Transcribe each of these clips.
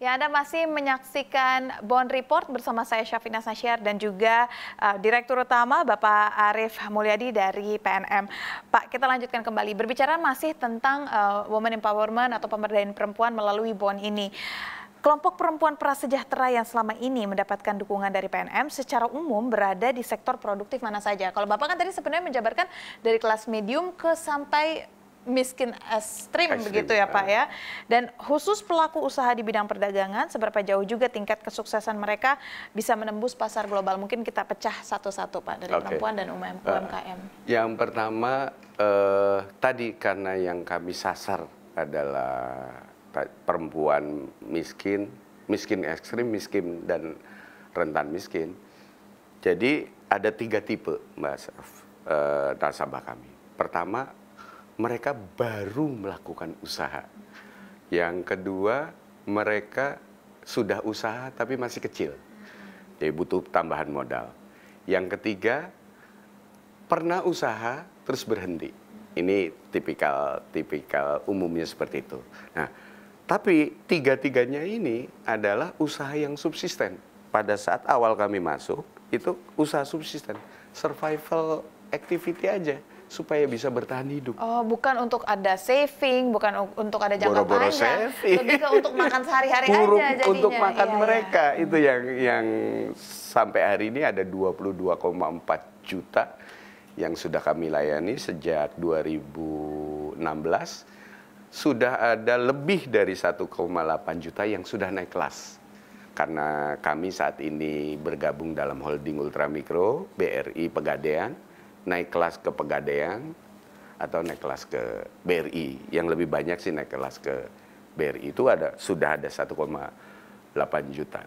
Ya, Anda masih menyaksikan Bond Report bersama saya Syafina Nasyar dan juga Direktur Utama Bapak Arief Mulyadi dari PNM. Pak, kita lanjutkan kembali. Berbicara masih tentang women empowerment atau pemberdayaan perempuan melalui Bond ini. Kelompok perempuan prasejahtera yang selama ini mendapatkan dukungan dari PNM secara umum berada di sektor produktif mana saja? Kalau Bapak kan tadi sebenarnya menjabarkan dari kelas medium ke sampai miskin ekstrim begitu ya Pak ya. Dan khusus pelaku usaha di bidang perdagangan, seberapa jauh juga tingkat kesuksesan mereka bisa menembus pasar global? Mungkin kita pecah satu-satu Pak, dari perempuan dan UMKM. Yang pertama, tadi karena yang kami sasar adalah perempuan miskin, miskin ekstrim, miskin dan rentan miskin. Jadi ada 3 tipe Mbak nasabah kami. Pertama, mereka baru melakukan usaha. Yang kedua, mereka sudah usaha tapi masih kecil. Jadi butuh tambahan modal. Yang ketiga, pernah usaha terus berhenti. Ini tipikal umumnya seperti itu. Nah, tapi tiga-tiganya ini adalah usaha yang subsisten. Pada saat awal kami masuk, itu usaha subsisten. Survival activity aja. Supaya bisa bertahan hidup. Oh, bukan untuk ada saving, bukan untuk ada jangka panjang. Saving. Lebih ke untuk makan sehari-hari aja jadinya. Untuk makan mereka. Itu yang sampai hari ini ada 22,4 juta yang sudah kami layani sejak 2016. Sudah ada lebih dari 1,8 juta yang sudah naik kelas. Karena kami saat ini bergabung dalam holding ultramikro, BRI Pegadaian, naik kelas ke Pegadaian atau naik kelas ke BRI. Yang lebih banyak sih naik kelas ke BRI itu sudah ada 1,8 juta.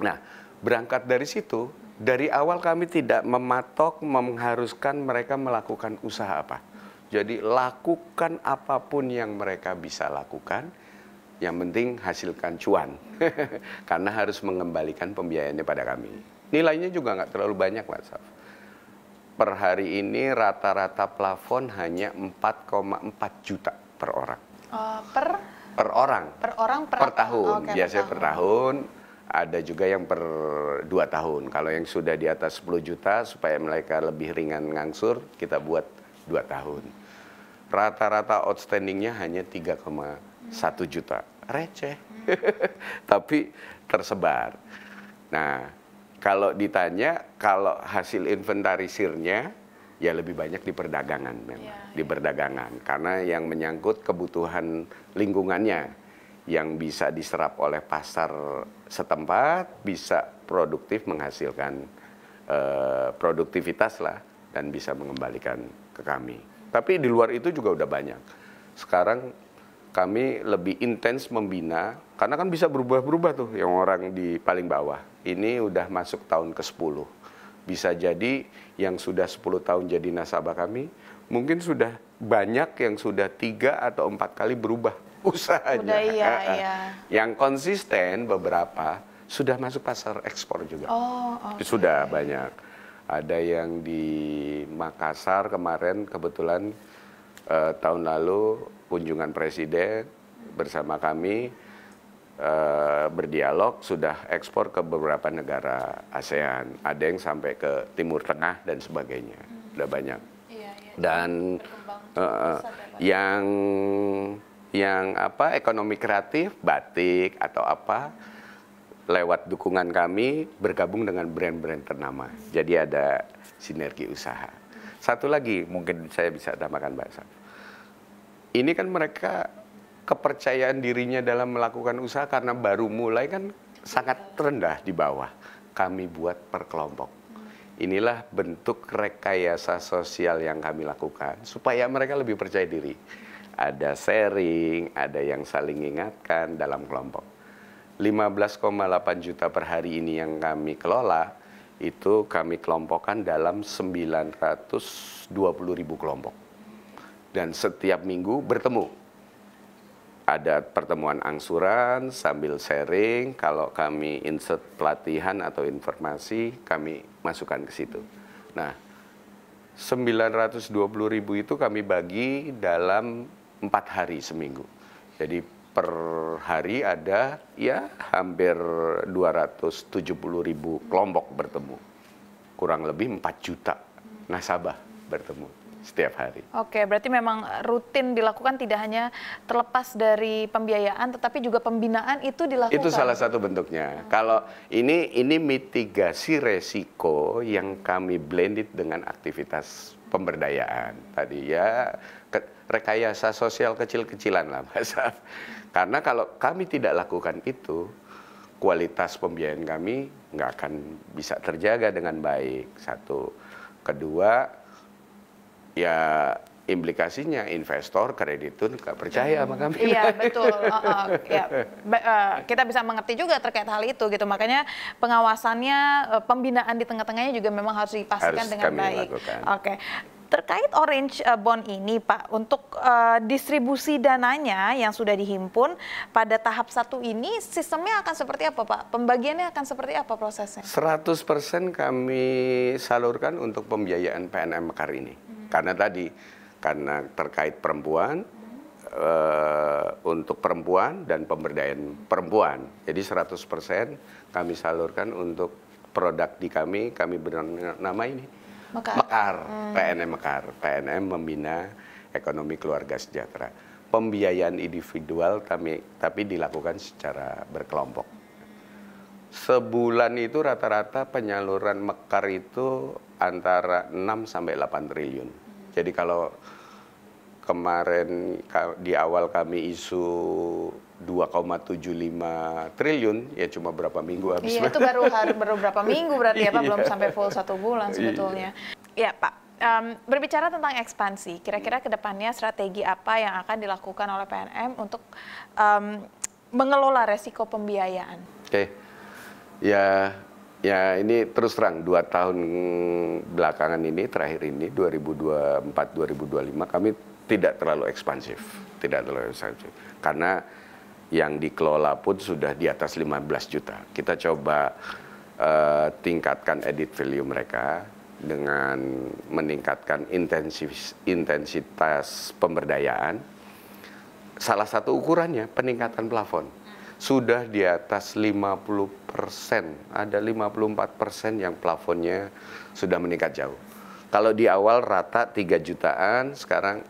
Nah, berangkat dari situ, dari awal kami tidak mematok mengharuskan mereka melakukan usaha apa. Jadi lakukan apapun yang mereka bisa lakukan, yang penting hasilkan cuan. Karena harus mengembalikan pembiayaannya pada kami. Nilainya juga nggak terlalu banyak, Pak Saf. Per hari ini rata-rata plafon hanya 4,4 juta per orang. Per orang. Per tahun. Biasanya per tahun. Ada juga yang per 2 tahun. Kalau yang sudah di atas 10 juta supaya mereka lebih ringan ngangsur, kita buat 2 tahun. Rata-rata outstandingnya hanya 3,1 juta. Receh. Tapi tersebar. Nah, kalau ditanya, kalau hasil inventarisirnya, ya lebih banyak di perdagangan memang. Di perdagangan. Karena yang menyangkut kebutuhan lingkungannya, yang bisa diserap oleh pasar setempat, bisa produktif menghasilkan produktivitas lah, dan bisa mengembalikan ke kami. Tapi di luar itu juga udah banyak. Sekarang kami lebih intens membina, karena kan bisa berubah-berubah tuh yang orang di paling bawah. Ini udah masuk tahun ke-10. Bisa jadi yang sudah 10 tahun jadi nasabah kami, mungkin sudah banyak yang sudah 3 atau 4 kali berubah usahanya. Yang konsisten beberapa sudah masuk pasar ekspor juga. Sudah banyak. Ada yang di Makassar kemarin kebetulan tahun lalu kunjungan presiden bersama kami berdialog, sudah ekspor ke beberapa negara ASEAN. Ada yang sampai ke Timur Tengah dan sebagainya. Udah banyak. Dan yang ekonomi kreatif, batik atau apa, lewat dukungan kami bergabung dengan brand-brand ternama. Jadi ada sinergi usaha. Satu lagi mungkin saya bisa tambahkan, Mbak Saf. Ini kan mereka kepercayaan dirinya dalam melakukan usaha karena baru mulai kan sangat rendah di bawah. Kami buat per kelompok. Inilah bentuk rekayasa sosial yang kami lakukan supaya mereka lebih percaya diri. Ada sharing, ada yang saling ingatkan dalam kelompok. 15,8 juta per hari ini yang kami kelola, itu kami kelompokkan dalam 920.000 kelompok. Dan setiap minggu bertemu. Ada pertemuan angsuran sambil sharing, kalau kami insert pelatihan atau informasi, kami masukkan ke situ. Nah, 920.000 itu kami bagi dalam 4 hari seminggu. Jadi per hari ada ya hampir 270.000 kelompok bertemu. Kurang lebih 4 juta nasabah bertemu setiap hari. Oke, berarti memang rutin dilakukan, tidak hanya terlepas dari pembiayaan, tetapi juga pembinaan itu dilakukan. Itu salah satu bentuknya. Kalau ini mitigasi resiko yang kami blended dengan aktivitas pemberdayaan. Tadi ya rekayasa sosial kecil-kecilan lah, Mas. Karena kalau kami tidak lakukan itu, kualitas pembiayaan kami nggak akan bisa terjaga dengan baik. Satu. Kedua, ya implikasinya investor, kreditur nggak percaya sama kami. Iya, betul. Ya. Kita bisa mengerti juga terkait hal itu gitu. Makanya pengawasannya, pembinaan di tengah-tengahnya juga memang harus dipastikan Harus dengan kami baik. lakukan. Oke. Terkait Orange Bond ini, Pak, untuk distribusi dananya yang sudah dihimpun pada tahap 1 ini, sistemnya akan seperti apa, Pak? Pembagiannya akan seperti apa prosesnya? 100% kami salurkan untuk pembiayaan PNM Mekar ini. Karena terkait perempuan, untuk perempuan dan pemberdayaan perempuan. Jadi 100% kami salurkan untuk produk di kami bernama ini. Mekar, PNM Mekar. PNM Membina Ekonomi Keluarga Sejahtera. Pembiayaan individual tapi dilakukan secara berkelompok. Sebulan itu rata-rata penyaluran Mekar itu antara 6 sampai 8 triliun. Jadi kalau kemarin di awal kami isu 2,75 triliun, ya cuma berapa minggu habis. Iya, itu baru berapa minggu berarti ya Pak, belum sampai full 1 bulan sebetulnya. Iya Pak, berbicara tentang ekspansi, kira-kira ke depannya strategi apa yang akan dilakukan oleh PNM untuk mengelola resiko pembiayaan? Oke, ya ini terus terang 2 tahun belakangan ini, terakhir ini 2024-2025 kami tidak terlalu ekspansif, karena yang dikelola pun sudah di atas 15 juta. Kita coba tingkatkan edit value mereka dengan meningkatkan intensitas pemberdayaan. Salah satu ukurannya peningkatan plafon. Sudah di atas 50%, ada 54% yang plafonnya sudah meningkat jauh. Kalau di awal rata 3 jutaan, sekarang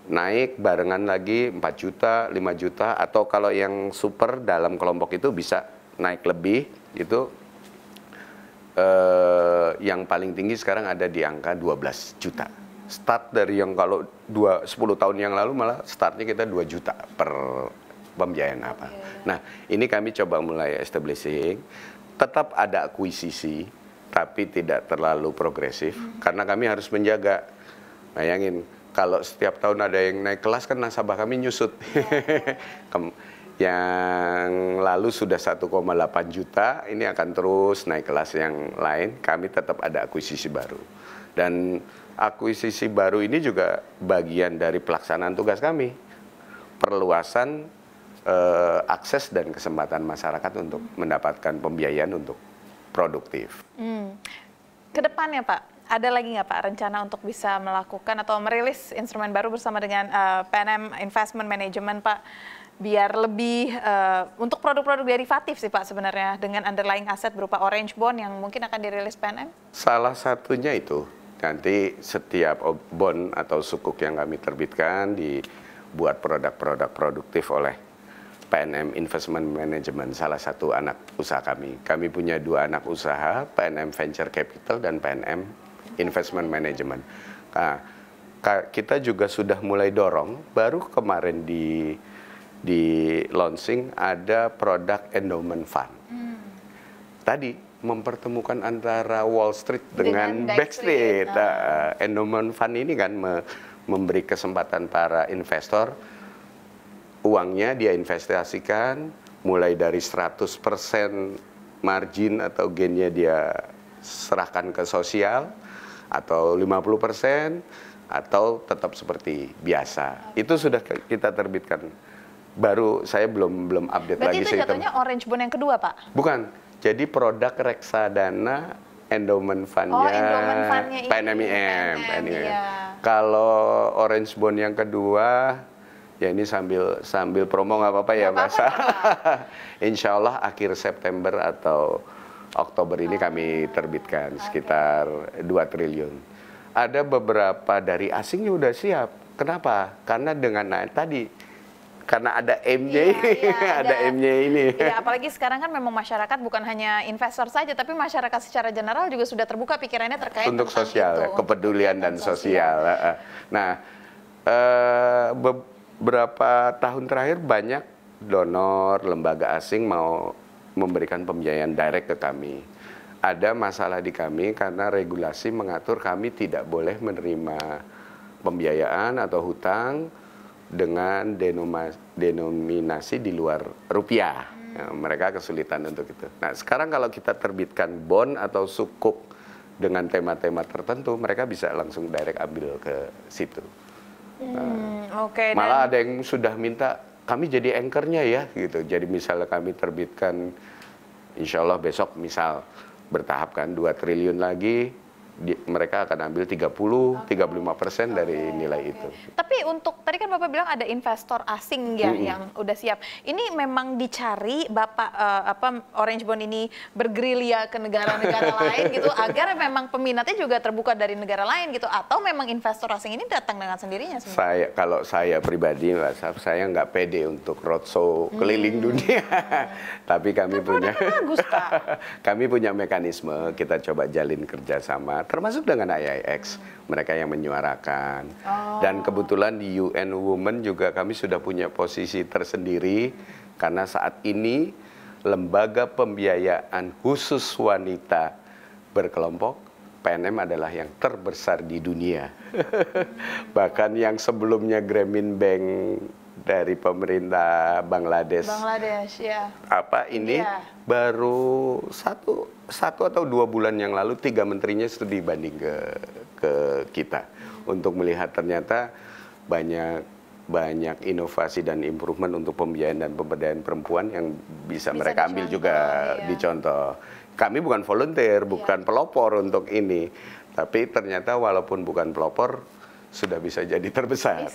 naik barengan lagi 4 juta, 5 juta, atau kalau yang super dalam kelompok itu bisa naik lebih, itu yang paling tinggi sekarang ada di angka 12 juta. Start dari yang kalau 10 tahun yang lalu malah startnya kita 2 juta per pembiayaan apa. Nah, ini kami coba mulai establishing, tetap ada akuisisi, tapi tidak terlalu progresif, karena kami harus menjaga. Bayangin, kalau setiap tahun ada yang naik kelas kan nasabah kami nyusut. Yang lalu sudah 1,8 juta, ini akan terus naik kelas yang lain, kami tetap ada akuisisi baru. Dan akuisisi baru ini juga bagian dari pelaksanaan tugas kami. Perluasan akses dan kesempatan masyarakat untuk mendapatkan pembiayaan untuk produktif. Kedepannya Pak, ada lagi nggak Pak rencana untuk bisa melakukan atau merilis instrumen baru bersama dengan PNM Investment Management Pak, biar lebih untuk produk-produk derivatif sih Pak sebenarnya, dengan underlying aset berupa Orange Bond yang mungkin akan dirilis PNM? Salah satunya itu, nanti setiap bond atau sukuk yang kami terbitkan dibuat produk-produk produktif oleh PNM Investment Management, salah satu anak usaha kami. Kami punya 2 anak usaha, PNM Venture Capital dan PNM Investment Management. Nah, kita juga sudah mulai dorong, baru kemarin di launching ada produk endowment fund. Tadi mempertemukan antara Wall Street dengan Backstreet. Endowment fund ini kan memberi kesempatan para investor, uangnya dia investasikan, mulai dari 100% margin atau gainnya dia serahkan ke sosial, atau 50%, atau tetap seperti biasa. Itu sudah kita terbitkan. Baru saya belum update lagi. Berarti itu jatuhnya Orange Bond yang kedua, Pak? Bukan. Jadi produk reksadana endowment fund-nya PNMIM. Iya. Kalau Orange Bond yang kedua Ya ini sambil promo nggak apa-apa ya Mas. Insya Allah akhir September atau Oktober ini kami terbitkan sekitar 2 triliun. Ada beberapa dari asing udah siap. Kenapa? Karena dengan karena ada M-nya ada M-nya ini. Iya, apalagi sekarang kan memang masyarakat bukan hanya investor saja, tapi masyarakat secara general juga sudah terbuka pikirannya terkait untuk sosial, itu, kepedulian dan sosial. Nah, beberapa tahun terakhir banyak donor lembaga asing mau memberikan pembiayaan direct ke kami. Ada masalah di kami karena regulasi mengatur kami tidak boleh menerima pembiayaan atau hutang dengan denominasi di luar rupiah. Ya, mereka kesulitan untuk itu. Nah, sekarang kalau kita terbitkan bond atau sukuk dengan tema-tema tertentu, mereka bisa langsung direct ambil ke situ. Malah ada yang sudah minta kami jadi anchornya ya gitu. Jadi misalnya kami terbitkan, insya Allah besok misal bertahap kan 2 triliun lagi, mereka akan ambil 30-35% dari nilai itu. Tapi untuk tadi kan Bapak bilang ada investor asing ya yang udah siap. Ini memang dicari Bapak Orange Bond ini bergerilya ke negara-negara lain gitu agar memang peminatnya juga terbuka dari negara lain gitu, atau memang investor asing ini datang dengan sendirinya sebenarnya? Kalau saya pribadi saya nggak pede untuk roadshow keliling dunia. Tapi kami punya bagus, Pak. Kami punya mekanisme, kita coba jalin kerjasama termasuk dengan IIX, mereka yang menyuarakan. Dan kebetulan di UN Women juga kami sudah punya posisi tersendiri, karena saat ini lembaga pembiayaan khusus wanita berkelompok, PNM adalah yang terbesar di dunia. Bahkan yang sebelumnya Grameen Bank dari pemerintah Bangladesh ya. Baru satu atau 2 bulan yang lalu 3 menterinya studi banding ke kita untuk melihat ternyata banyak inovasi dan improvement untuk pembiayaan dan pemberdayaan perempuan yang bisa mereka ambil juga dicontoh. Kami bukan volunteer, bukan pelopor untuk ini, tapi ternyata walaupun bukan pelopor sudah bisa jadi terbesar.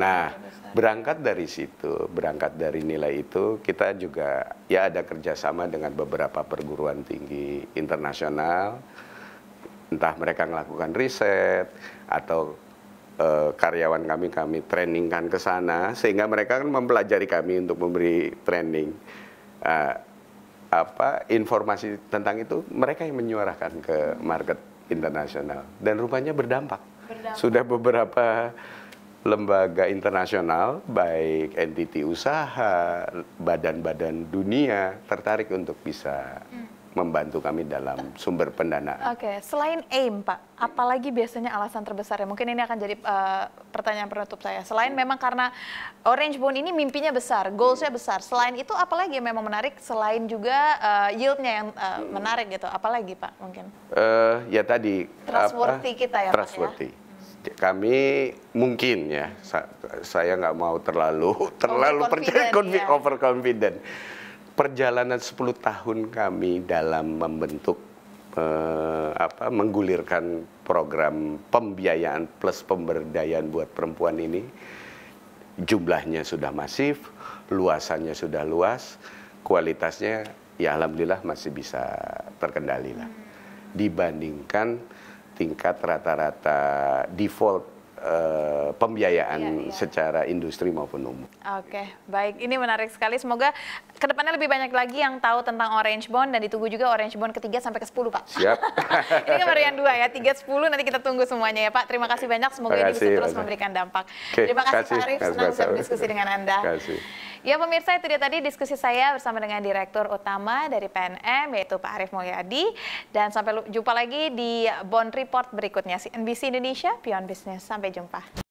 Nah, berangkat dari situ, berangkat dari nilai itu, kita juga ya ada kerjasama dengan beberapa perguruan tinggi internasional, entah mereka melakukan riset atau karyawan kami trainingkan ke sana, sehingga mereka kan mempelajari kami untuk memberi training. Informasi tentang itu mereka yang menyuarakan ke market internasional dan rupanya berdampak. Sudah beberapa lembaga internasional, baik entiti usaha, badan-badan dunia tertarik untuk bisa membantu kami dalam sumber pendanaan. Oke, selain AIM, Pak, apalagi biasanya alasan terbesarnya? Mungkin ini akan jadi pertanyaan penutup saya. Selain memang karena Orange Bond ini mimpinya besar, goalsnya besar. Selain itu, apalagi yang memang menarik? Selain juga yieldnya yang menarik gitu, apalagi Pak mungkin? Ya tadi. Trustworthy kita ya trustworthy. Pak ya? Kami mungkin ya, saya nggak mau terlalu percaya, overconfident. Perjalanan 10 tahun kami dalam membentuk, menggulirkan program pembiayaan plus pemberdayaan buat perempuan ini, jumlahnya sudah masif, luasannya sudah luas, kualitasnya ya alhamdulillah masih bisa terkendali lah. Dibandingkan tingkat rata-rata default pembiayaan secara industri maupun umum. Oke, baik. Ini menarik sekali. Semoga kedepannya lebih banyak lagi yang tahu tentang Orange Bond dan ditunggu juga Orange Bond ke-3 sampai ke-10, Pak. Siap. Ini kan baru yang 2 ya, 3, 10 nanti kita tunggu semuanya ya, Pak. Terima kasih banyak. Semoga ini bisa terus memberikan dampak. Terima kasih Pak Arif, senang bisa berdiskusi dengan Anda. Ya pemirsa, itu dia tadi diskusi saya bersama dengan Direktur Utama dari PNM, yaitu Pak Arif Mulyadi. Dan sampai jumpa lagi di Bond Report berikutnya. CNBC Indonesia, Beyond Business. Sampai jumpa.